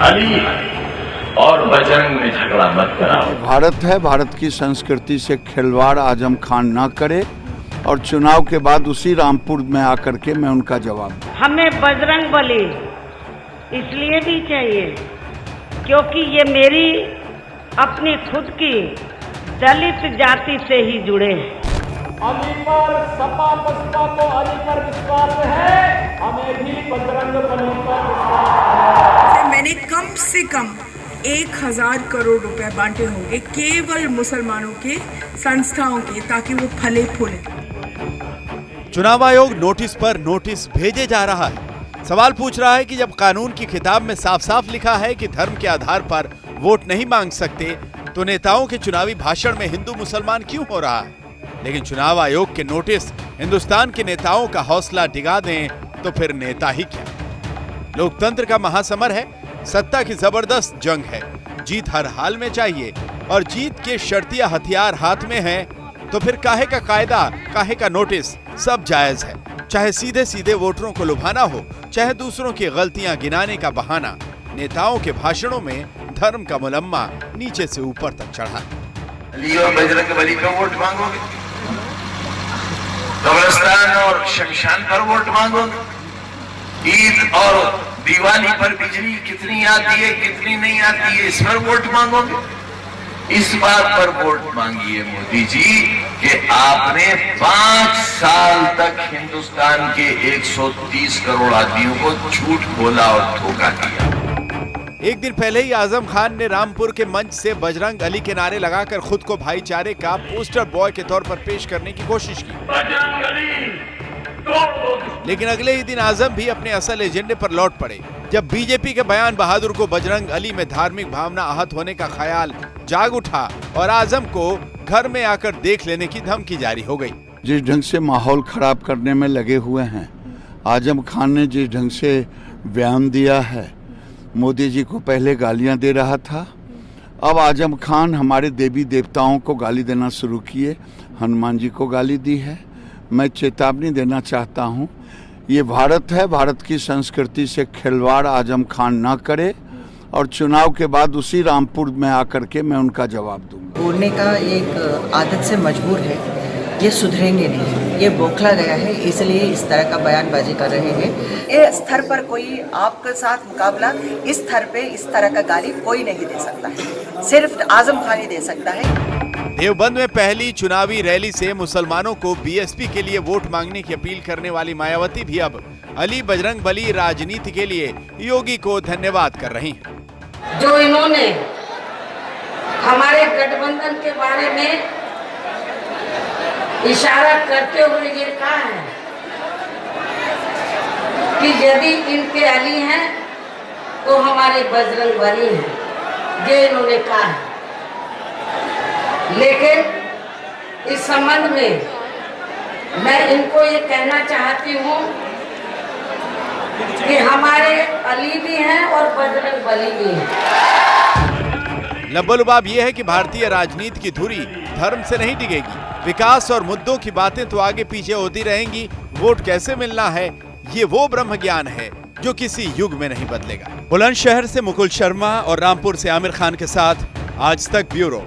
अली और बजरंग में झगड़ा मत कराओ। भारत है, भारत की संस्कृति से खिलवाड़ आजम खान ना करे और चुनाव के बाद उसी रामपुर में आकर के मैं उनका जवाब दूं। हमें बजरंग बली इसलिए भी चाहिए क्योंकि ये मेरी अपनी खुद की दलित जाति से ही जुड़े हैं। अली पर सपा बसपा को अली पर विश्वास है, हमें भी बजरंग बली पर विश्वास है। मैंने कम से कम 1000 करोड़ रुपए बांटे होंगे केवल मुसलमानों के संस्थाओं के, ताकि वो फले फूले। चुनाव आयोग नोटिस पर नोटिस भेजे जा रहा है। सवाल पूछ रहा है कि जब कानून की किताब में साफ साफ लिखा है कि धर्म के आधार पर वोट नहीं मांग सकते, तो नेताओं के चुनावी भाषण में हिंदू मुसलमान क्यों हो रहा है? लेकिन चुनाव आयोग के नोटिस हिंदुस्तान के नेताओं का हौसला डिगा दें तो फिर नेता ही क्या? लोकतंत्र का महासमर है, सत्ता की जबरदस्त जंग है, जीत हर हाल में चाहिए और जीत के शर्तिया हथियार हाथ में है, तो फिर काहे का कायदा, काहे का नोटिस, सब जायज है। चाहे सीधे सीधे वोटरों को लुभाना हो, चाहे दूसरों की गलतियां गिनाने का बहाना, नेताओं के भाषणों में धर्म का मुलम्मा नीचे से ऊपर तक चढ़ा। अली और बजरंग बली पर वोट मांगोगे, कब्रिस्तान और शमशान पर वोट मांगोगे, ईद और दिवाली पर बिजली कितनी आती है कितनी नहीं आती है इस पर वोट मांगोगे। इस बात पर वोट मांगिए मोदी जी कि आपने 5 साल तक हिंदुस्तान के 130 करोड़ आदमियों को झूठ बोला और धोखा दिया। एक दिन पहले ही आजम खान ने रामपुर के मंच से बजरंग अली के नारे लगाकर खुद को भाईचारे का पोस्टर बॉय के तौर पर पेश करने की कोशिश की। बजरंग अली लेकिन अगले ही दिन आजम भी अपने असल एजेंडे पर लौट पड़े, जब बीजेपी के बयान बहादुर को बजरंग अली में धार्मिक भावना आहत होने का ख्याल जाग उठा और आजम को घर में आकर देख लेने की धमकी जारी हो गई। जिस ढंग से माहौल खराब करने में लगे हुए हैं, आजम खान ने जिस ढंग से बयान दिया है, मोदी जी को पहले गालियां दे रहा था, अब आजम खान हमारे देवी देवताओं को गाली देना शुरू किए, हनुमान जी को गाली दी है। मैं चेतावनी देना चाहता हूं, ये भारत है, भारत की संस्कृति से खिलवाड़ आजम खान ना करे और चुनाव के बाद उसी रामपुर में आकर के मैं उनका जवाब दूंगा। बोलने का एक आदत से मजबूर है, ये सुधरेंगे नहीं, ये बौखला गया है, इसलिए इस तरह का बयानबाजी कर रहे हैं। ये स्तर पर कोई आपके साथ मुकाबला इस स्तर पे इस तरह का गाली कोई नहीं दे सकता है, सिर्फ आजम खान ही दे सकता है। देवबंद में पहली चुनावी रैली से मुसलमानों को बीएसपी के लिए वोट मांगने की अपील करने वाली मायावती भी अब अली बजरंग बली राजनीति के लिए योगी को धन्यवाद कर रही हैं। जो इन्होंने हमारे गठबंधन के बारे में इशारा करते हुए ये कहा है कि यदि इनके अली हैं तो हमारे बजरंग बली हैं, ये इन्होंने कहा है। लेकिन इस संबंध में मैं इनको ये कहना चाहती हूँ कि हमारे अली भी हैं और बजरंग बली भी हैं। लब्बलुबाब ये है कि भारतीय राजनीति की धुरी धर्म से नहीं डिगेगी। विकास और मुद्दों की बातें तो आगे पीछे होती रहेंगी, वोट कैसे मिलना है ये वो ब्रह्म ज्ञान है जो किसी युग में नहीं बदलेगा। बुलंदशहर से मुकुल शर्मा और रामपुर से आमिर खान के साथ आज तक ब्यूरो।